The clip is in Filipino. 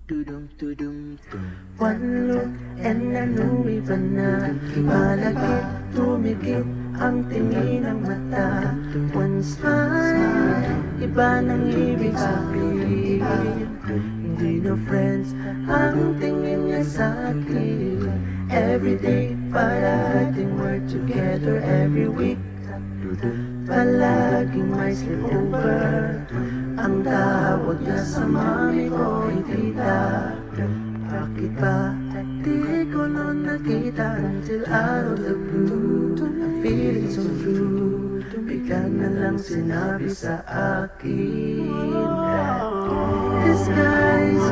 One look and I knew iba na. Malagit, tumigit ang tingin ng mata. One smile, iba nang ibig sabihin. Hindi na friends ang tingin niya sa akin. Everyday, parating we're together every week. Palaging may sleepover. Ang tawag niya sa mami ko ay tita. Bakit ba di ko noon nakita until out of the blue? I'm feeling so true. Bigla na lang sinabi sa akin that this guy's